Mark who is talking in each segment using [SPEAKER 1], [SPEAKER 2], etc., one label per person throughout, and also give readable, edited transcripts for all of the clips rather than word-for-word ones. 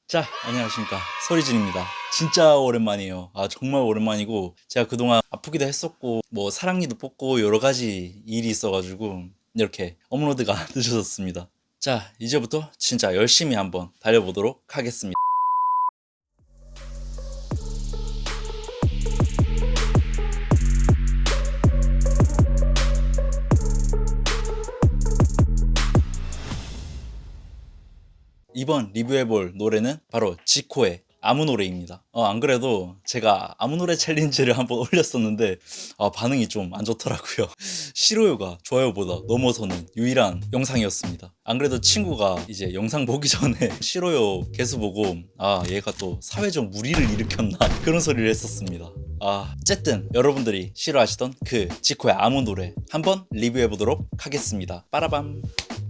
[SPEAKER 1] 자, 안녕하십니까. 소리준입니다. 진짜 오랜만이에요. 정말 오랜만이고, 제가 그동안 아프기도 했었고, 뭐, 사랑니도 뽑고, 여러 가지 일이 있어가지고, 이렇게 업로드가 늦어졌습니다. 자, 이제부터 진짜 열심히 한번 달려보도록 하겠습니다. 이번 리뷰해볼 노래는 바로 지코의 아무 노래입니다. 안 그래도 제가 아무 노래 챌린지를 한번 올렸었는데 반응이 좀 안 좋더라고요. 싫어요가 좋아요보다 넘어서는 유일한 영상이었습니다. 안 그래도 친구가 이제 영상 보기 전에 싫어요 개수 보고 얘가 또 사회적 무리를 일으켰나 그런 소리를 했었습니다. 어쨌든 여러분들이 싫어하시던 그 지코의 아무 노래 한번 리뷰해보도록 하겠습니다. 빠라밤.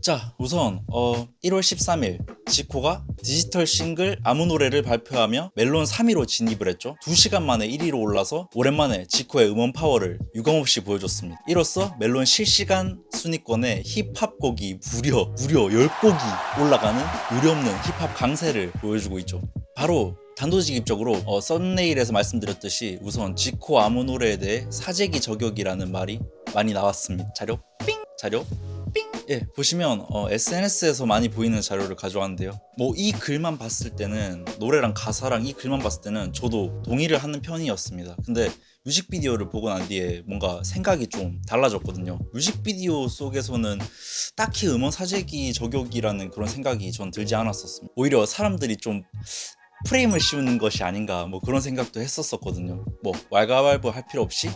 [SPEAKER 1] 자, 우선 1월 13일 지코가 디지털 싱글 아무 노래를 발표하며 멜론 3위로 진입을 했죠. 2시간 만에 1위로 올라서 오랜만에 지코의 음원 파워를 유감없이 보여줬습니다. 이로써 멜론 실시간 순위권에 힙합 곡이 무려 10곡이 올라가는 유례없는 힙합 강세를 보여주고 있죠. 바로 단도직입적으로 썸네일에서 말씀드렸듯이 우선 지코 아무 노래에 대해 사재기 저격이라는 말이 많이 나왔습니다. 자료 삥! 자료 예, 보시면 SNS에서 많이 보이는 자료를 가져왔는데요. 뭐 이 글만 봤을 때는 노래랑 가사랑 이 글만 봤을 때는 저도 동의를 하는 편이었습니다. 근데 뮤직비디오를 보고 난 뒤에 뭔가 생각이 좀 달라졌거든요. 뮤직비디오 속에서는 딱히 음원 사재기 저격이라는 그런 생각이 전 들지 않았었습니다. 오히려 사람들이 좀 프레임을 씌우는 것이 아닌가 뭐 그런 생각도 했었거든요. 뭐 왈가왈부 할 필요 없이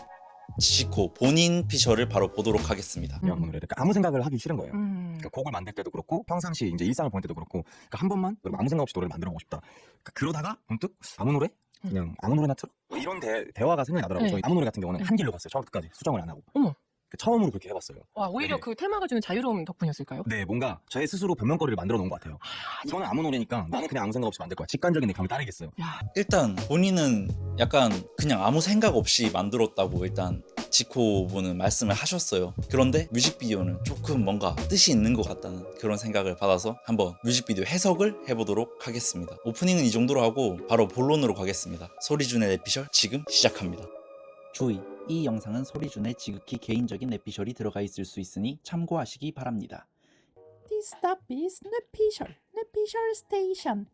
[SPEAKER 1] 지코 본인 피셜을 바로 보도록 하겠습니다.
[SPEAKER 2] 아무 노래를 그러니까 아무 생각을 하기 싫은 거예요. 그러니까 곡을 만들 때도 그렇고 평상시 이제 일상을 보낼 때도 그렇고 그러니까 한 번만 아무 생각 없이 노래를 만들어 보고 싶다. 그러다가 문득 아무 노래? 그냥 아무 노래나 틀어? 뭐 이런 대화가 생각이 나더라고요.
[SPEAKER 3] 네.
[SPEAKER 2] 저희 아무 노래 같은 경우는 한 길로 갔어요. 처음부터 끝까지 수정을 안 하고.
[SPEAKER 3] 어머.
[SPEAKER 2] 처음으로 그렇게 해봤어요.
[SPEAKER 3] 와, 오히려
[SPEAKER 2] 네.
[SPEAKER 3] 그 테마가 주는 자유로움 덕분이었을까요?
[SPEAKER 2] 네, 뭔가 저의 스스로 변명거리를 만들어 놓은 것 같아요. 이거는 아무 노래니까 나는 그냥 아무 생각 없이 만들 거야. 직관적인 내 감을 따르겠어요.
[SPEAKER 3] 야,
[SPEAKER 1] 일단 본인은 약간 그냥 아무 생각 없이 만들었다고 일단 지코분은 말씀을 하셨어요. 그런데 뮤직비디오는 조금 뭔가 뜻이 있는 것 같다는 그런 생각을 받아서 한번 뮤직비디오 해석을 해보도록 하겠습니다. 오프닝은 이 정도로 하고 바로 본론으로 가겠습니다. 소리준의 내피셜 지금 시작합니다. 주의! 이 영상은 소리준의 지극히 개인적인 내피셜이 들어가 있을 수 있으니 참고하시기 바랍니다.
[SPEAKER 4] This stop is Nepishol Station.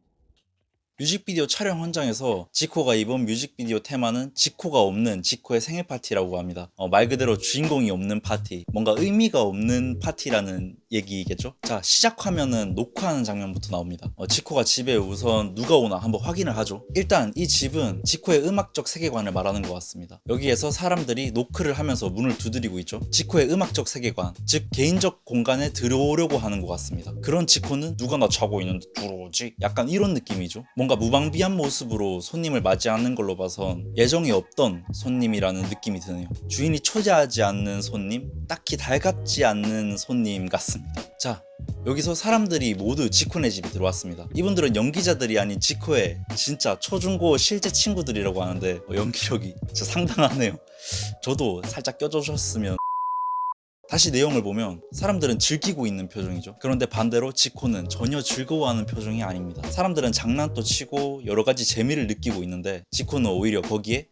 [SPEAKER 1] 뮤직비디오 촬영 현장에서 지코가 입은 뮤직비디오 테마는 지코가 없는 지코의 생일 파티라고 합니다. 말 그대로 주인공이 없는 파티, 뭔가 의미가 없는 파티라는 얘기겠죠? 자, 시작 화면은 녹화하는 장면부터 나옵니다. 지코가 집에 우선 누가 오나 한번 확인을 하죠. 일단 이 집은 지코의 음악적 세계관을 말하는 것 같습니다. 여기에서 사람들이 노크를 하면서 문을 두드리고 있죠. 지코의 음악적 세계관, 즉 개인적 공간에 들어오려고 하는 것 같습니다. 그런 지코는 누가 나 자고 있는데 들어오지? 약간 이런 느낌이죠. 뭔가 무방비한 모습으로 손님을 맞이하는 걸로 봐선 예정이 없던 손님이라는 느낌이 드네요. 주인이 초대하지 않는 손님, 딱히 달갑지 않는 손님 같습니다. 자, 여기서 사람들이 모두 지코네 집에 들어왔습니다. 이분들은 연기자들이 아닌 지코의 진짜 초중고 실제 친구들이라고 하는데 연기력이 진짜 상당하네요. 저도 살짝 껴주셨으면. 다시 내용을 보면 사람들은 즐기고 있는 표정이죠. 그런데 반대로 지코는 전혀 즐거워하는 표정이 아닙니다. 사람들은 장난도 치고 여러 가지 재미를 느끼고 있는데 지코는 오히려 거기에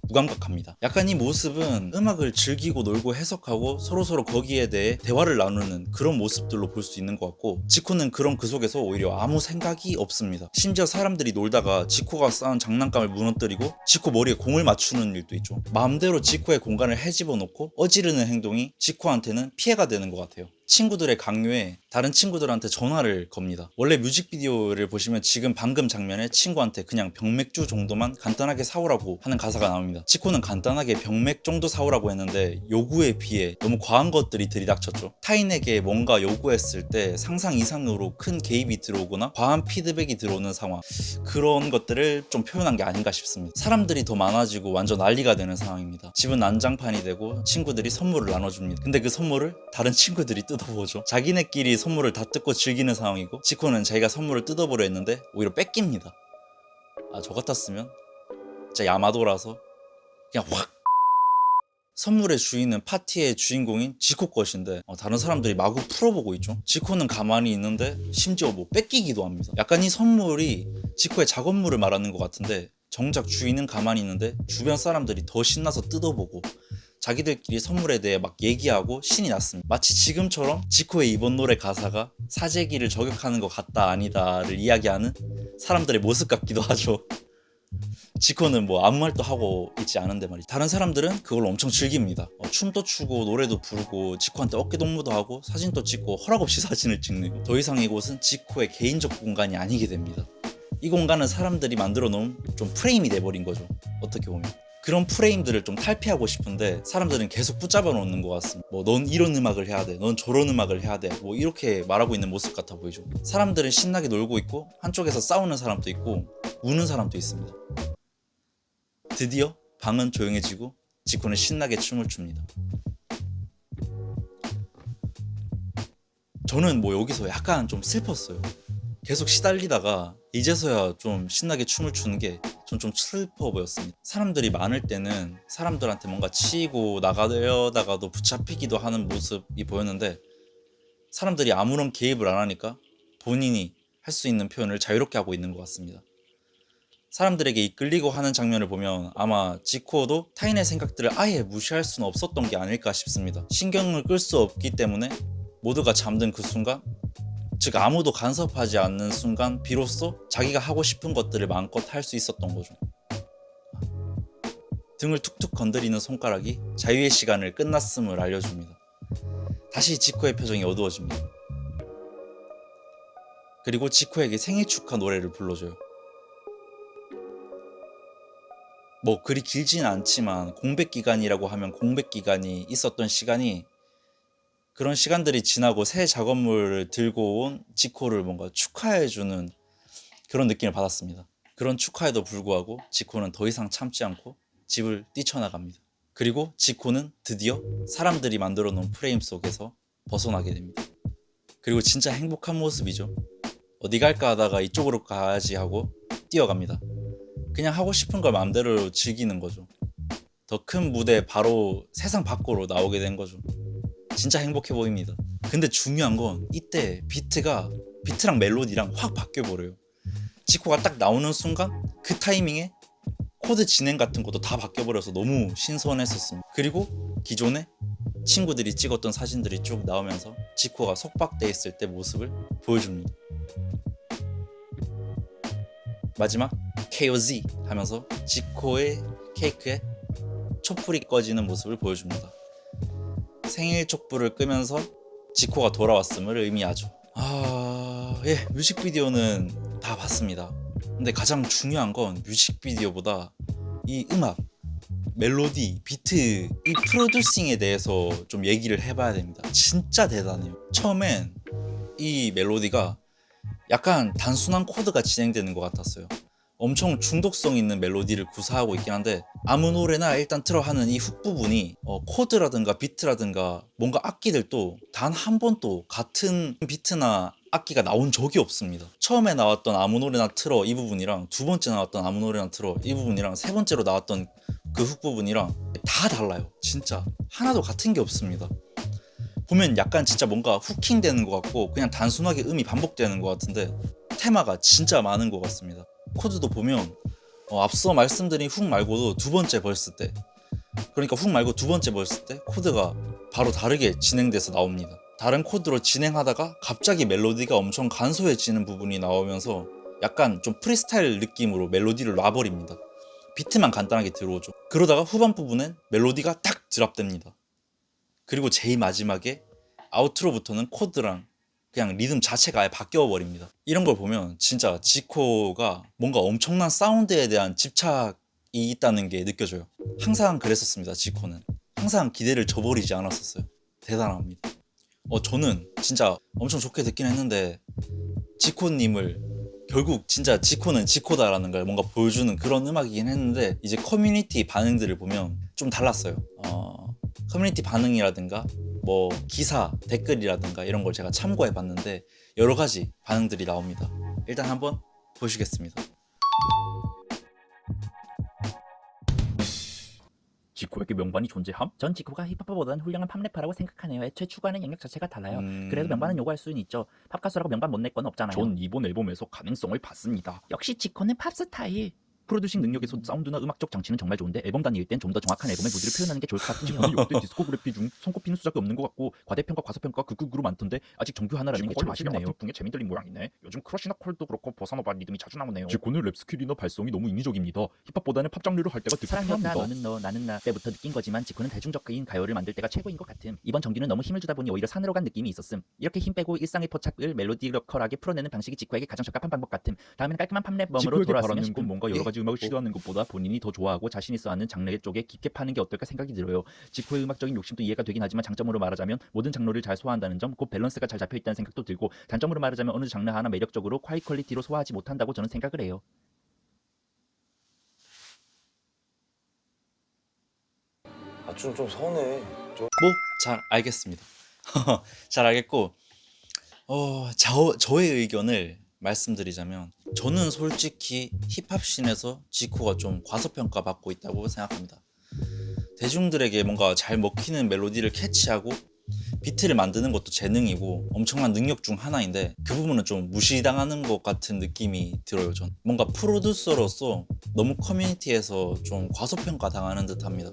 [SPEAKER 1] 무감각합니다. 약간 이 모습은 음악을 즐기고 놀고 해석하고 서로서로 거기에 대해 대화를 나누는 그런 모습들로 볼 수 있는 것 같고, 지코는 그 속에서 오히려 아무 생각이 없습니다. 심지어 사람들이 놀다가 지코가 쌓은 장난감을 무너뜨리고 지코 머리에 공을 맞추는 일도 있죠. 마음대로 지코의 공간을 헤집어 놓고 어지르는 행동이 지코한테는 피해가 되는 것 같아요. 친구들의 강요에 다른 친구들한테 전화를 겁니다. 원래 뮤직비디오를 보시면 지금 방금 장면에 친구한테 그냥 병맥주 정도만 간단하게 사오라고 하는 가사가 나옵니다. 지코는 간단하게 병맥 정도 사오라고 했는데 요구에 비해 너무 과한 것들이 들이닥쳤죠. 타인에게 뭔가 요구했을 때 상상 이상으로 큰 개입이 들어오거나 과한 피드백이 들어오는 상황, 그런 것들을 좀 표현한 게 아닌가 싶습니다. 사람들이 더 많아지고 완전 난리가 되는 상황입니다. 집은 난장판이 되고 친구들이 선물을 나눠줍니다. 근데 그 선물을 다른 친구들이 뜯어보죠. 자기네끼리 선물을 다 뜯고 즐기는 상황이고, 지코는 자기가 선물을 뜯어보려 했는데 오히려 뺏깁니다. 저 같았으면 진짜 야마도라서 그냥 확. 선물의 주인은 파티의 주인공인 지코 것인데 다른 사람들이 마구 풀어보고 있죠. 지코는 가만히 있는데 심지어 뭐 뺏기기도 합니다. 약간 이 선물이 지코의 작업물을 말하는 것 같은데 정작 주인은 가만히 있는데 주변 사람들이 더 신나서 뜯어보고 자기들끼리 선물에 대해 막 얘기하고 신이 났습니다. 마치 지금처럼 지코의 이번 노래 가사가 사재기를 저격하는 것 같다 아니다를 이야기하는 사람들의 모습 같기도 하죠. 지코는 뭐 아무 말도 하고 있지 않은데 말이죠. 다른 사람들은 그걸 엄청 즐깁니다. 춤도 추고 노래도 부르고 지코한테 어깨동무도 하고 사진도 찍고 허락 없이 사진을 찍네요. 더 이상 이곳은 지코의 개인적 공간이 아니게 됩니다. 이 공간은 사람들이 만들어 놓은 좀 프레임이 돼버린 거죠. 어떻게 보면. 그런 프레임들을 좀 탈피하고 싶은데 사람들은 계속 붙잡아 놓는 것 같습니다. 뭐 넌 이런 음악을 해야 돼, 넌 저런 음악을 해야 돼, 뭐 이렇게 말하고 있는 모습 같아 보이죠. 사람들은 신나게 놀고 있고 한쪽에서 싸우는 사람도 있고 우는 사람도 있습니다. 드디어 방은 조용해지고 지코는 신나게 춤을 춥니다. 저는 뭐 여기서 약간 좀 슬펐어요. 계속 시달리다가 이제서야 좀 신나게 춤을 추는 게 좀 슬퍼 보였습니다. 사람들이 많을 때는 사람들한테 뭔가 치이고 나가려다가도 붙잡히기도 하는 모습이 보였는데 사람들이 아무런 개입을 안 하니까 본인이 할 수 있는 표현을 자유롭게 하고 있는 것 같습니다. 사람들에게 이끌리고 하는 장면을 보면 아마 지코도 타인의 생각들을 아예 무시할 수는 없었던 게 아닐까 싶습니다. 신경을 끌 수 없기 때문에 모두가 잠든 그 순간, 즉 아무도 간섭하지 않는 순간 비로소 자기가 하고 싶은 것들을 마음껏 할 수 있었던 거죠. 등을 툭툭 건드리는 손가락이 자유의 시간을 끝났음을 알려줍니다. 다시 지코의 표정이 어두워집니다. 그리고 지코에게 생일 축하 노래를 불러줘요. 뭐 그리 길지는 않지만 공백 기간이라고 하면 공백 기간이 있었던 시간이 그런 시간들이 지나고 새 작업물을 들고 온 지코를 뭔가 축하해주는 그런 느낌을 받았습니다. 그런 축하에도 불구하고 지코는 더 이상 참지 않고 집을 뛰쳐나갑니다. 그리고 지코는 드디어 사람들이 만들어 놓은 프레임 속에서 벗어나게 됩니다. 그리고 진짜 행복한 모습이죠. 어디 갈까 하다가 이쪽으로 가야지 하고 뛰어갑니다. 그냥 하고 싶은 걸 마음대로 즐기는 거죠. 더 큰 무대 바로 세상 밖으로 나오게 된 거죠. 진짜 행복해 보입니다. 근데 중요한 건 이때 비트랑 멜로디랑 확 바뀌어버려요. 지코가 딱 나오는 순간 그 타이밍에 코드 진행 같은 것도 다 바뀌어버려서 너무 신선했었습니다. 그리고 기존에 친구들이 찍었던 사진들이 쭉 나오면서 지코가 속박돼 있을 때 모습을 보여줍니다. 마지막 KOZ 하면서 지코의 케이크에 촛불이 꺼지는 모습을 보여줍니다. 생일 촛불을 끄면서 지코가 돌아왔음을 의미하죠. 예, 뮤직비디오는 다 봤습니다. 근데 가장 중요한 건 뮤직비디오보다 이 음악, 멜로디, 비트, 이 프로듀싱에 대해서 좀 얘기를 해봐야 됩니다. 진짜 대단해요. 처음엔 이 멜로디가 약간 단순한 코드가 진행되는 것 같았어요. 엄청 중독성 있는 멜로디를 구사하고 있긴 한데 아무 노래나 일단 틀어 하는 이 훅 부분이 코드라든가 비트라든가 뭔가 악기들도 단 한 번도 같은 비트나 악기가 나온 적이 없습니다. 처음에 나왔던 아무 노래나 틀어 이 부분이랑 두 번째 나왔던 아무 노래나 틀어 이 부분이랑 세 번째로 나왔던 그 훅 부분이랑 다 달라요. 진짜 하나도 같은 게 없습니다. 보면 약간 진짜 뭔가 후킹 되는 것 같고 그냥 단순하게 음이 반복되는 것 같은데 테마가 진짜 많은 것 같습니다. 코드도 보면 앞서 말씀드린 훅 말고도 두 번째 벌스 때, 그러니까 훅 말고 두 번째 벌스 때 코드가 바로 다르게 진행돼서 나옵니다. 다른 코드로 진행하다가 갑자기 멜로디가 엄청 간소해지는 부분이 나오면서 약간 좀 프리스타일 느낌으로 멜로디를 놔버립니다. 비트만 간단하게 들어오죠. 그러다가 후반 부분엔 멜로디가 딱 드랍됩니다. 그리고 제일 마지막에 아우트로부터는 코드랑 그냥 리듬 자체가 아예 바뀌어버립니다. 이런 걸 보면 진짜 지코가 뭔가 엄청난 사운드에 대한 집착이 있다는 게 느껴져요. 항상 그랬었습니다. 지코는 항상 기대를 저버리지 않았었어요. 대단합니다. 저는 진짜 엄청 좋게 듣긴 했는데 지코님을 결국 진짜 지코는 지코다라는 걸 뭔가 보여주는 그런 음악이긴 했는데 이제 커뮤니티 반응들을 보면 좀 달랐어요. 커뮤니티 반응이라든가 뭐 기사, 댓글이라든가 이런 걸 제가 참고해 봤는데 여러 가지 반응들이 나옵니다. 일단 한번 보시겠습니다.
[SPEAKER 5] 지코에게 명반이 존재함? 전 지코가 힙합보다는 훌륭한 팝래퍼라고 생각하네요. 애초에 추구하는 영역 자체가 달라요. 그래도 명반은 요구할 수는 있죠. 팝 가수라고 명반 못 낼 건 없잖아요. 전 이번 앨범에서 가능성을 봤습니다. 역시 지코는 팝 스타일. 프로듀싱 능력에서 사운드나 음악적 장치는 정말 좋은데 앨범 단위일 땐 좀 더 정확한 앨범의 무드를 표현하는 게 좋을 것 같은데요. 지코는 역대 디스코그래피 중 손꼽히는 수작이 없는 것 같고 과대평가 과소평가 극극으로 많던데 아직 정규 하나라는 게 참 아쉽네요. 풍에 재미 들린 모양이네. 요즘 크러쉬나 콜도 그렇고 보사노바 리듬이 자주 나오네요. 지코는 랩 스킬이나 발성이 너무 인위적입니다. 힙합보다는 팝 장르를 할 때가
[SPEAKER 3] 사랑이었다,
[SPEAKER 5] 너는 너 나는 나 때부터 느낀 거지만 지코는 대중적인 가요를 만들 때가 최고인 것 같음. 이번 정규는 너무 힘을 주다 보니 오히려 산으로 간 느낌이 있었음. 이렇게 힘 빼고 일상의 포착을 멜로디컬하게 풀어내는 방식이 지코에게 가장 적합한 방법 같음. 다음에는 깔끔한 팝랩범으로 지코에게
[SPEAKER 3] 돌아왔으면
[SPEAKER 5] 바라는
[SPEAKER 3] 싶음.
[SPEAKER 5] 건 뭔가 여러 가지 음악을 시도하는 것보다 본인이 더 좋아하고 자신 있어 하는 장르 쪽에 깊게 파는 게 어떨까 생각이 들어요. 지코의 음악적인 욕심도 이해가 되긴 하지만 장점으로 말하자면 모든 장르를 잘 소화한다는 점, 곧 밸런스가 잘 잡혀 있다는 생각도 들고 단점으로 말하자면 어느 장르 하나 매력적으로 하이 퀄리티로 소화하지 못한다고 저는 생각을 해요.
[SPEAKER 2] 좀 서운해.
[SPEAKER 1] 뭐 잘 알겠습니다. 잘 알겠고 저의 의견을 말씀드리자면 저는 솔직히 힙합씬에서 지코가 좀 과소평가 받고 있다고 생각합니다. 대중들에게 뭔가 잘 먹히는 멜로디를 캐치하고 비트를 만드는 것도 재능이고 엄청난 능력 중 하나인데 그 부분은 좀 무시당하는 것 같은 느낌이 들어요. 전 뭔가 프로듀서로서 너무 커뮤니티에서 좀 과소평가 당하는 듯합니다.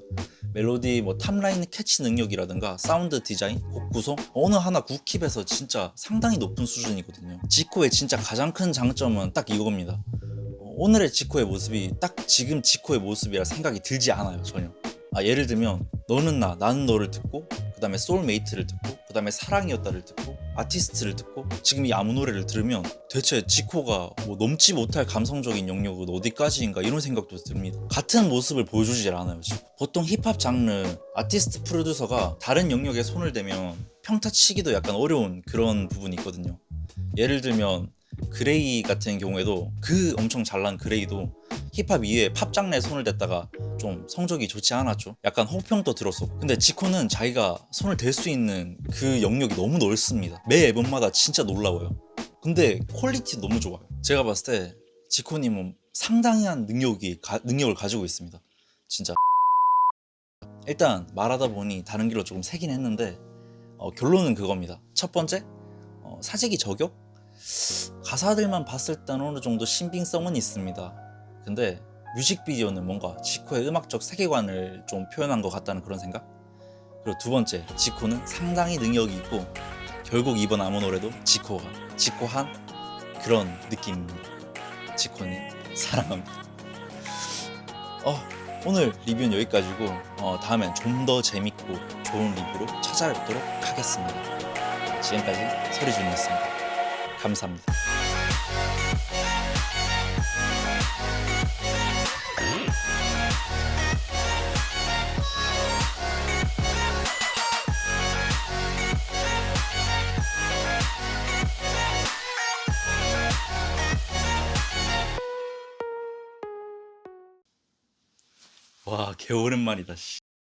[SPEAKER 1] 멜로디 뭐 탑라인 캐치 능력이라든가 사운드 디자인, 곡 구성 어느 하나 굿킵에서 진짜 상당히 높은 수준이거든요. 지코의 진짜 가장 큰 장점은 딱 이겁니다. 오늘의 지코의 모습이 딱 지금 지코의 모습이라 생각이 들지 않아요. 전혀. 예를 들면 너는 나 나는 너를 듣고 그 다음에 소울메이트를 듣고 그 다음에 사랑이었다를 듣고 아티스트를 듣고 지금 이 아무 노래를 들으면 대체 지코가 뭐 넘지 못할 감성적인 영역은 어디까지인가 이런 생각도 듭니다. 같은 모습을 보여주질 않아요. 지금. 보통 힙합 장르 아티스트 프로듀서가 다른 영역에 손을 대면 평타치기도 약간 어려운 그런 부분이 있거든요. 예를 들면 그레이 같은 경우에도 그 엄청 잘난 그레이도 힙합 이외에 팝 장르에 손을 댔다가 좀 성적이 좋지 않았죠. 약간 호평도 들었었고. 근데 지코는 자기가 손을 댈 수 있는 그 영역이 너무 넓습니다. 매 앨범마다 진짜 놀라워요. 근데 퀄리티 너무 좋아요. 제가 봤을 때 지코님은 상당한 능력을 가지고 있습니다. 진짜. 일단 말하다 보니 다른 길로 조금 새긴 했는데 결론은 그겁니다. 첫 번째, 사재기 저격? 가사들만 봤을 땐 어느 정도 신빙성은 있습니다. 근데 뮤직비디오는 뭔가 지코의 음악적 세계관을 좀 표현한 것 같다는 그런 생각? 그리고 두 번째, 지코는 상당히 능력이 있고 결국 이번 아무 노래도 지코한 그런 느낌입니다. 지코님 사랑합니다. 오늘 리뷰는 여기까지고 다음엔 좀 더 재밌고 좋은 리뷰로 찾아뵙도록 하겠습니다. 지금까지 서리준이었습니다. 감사합니다. 와, 개 오랜만이다. 씨.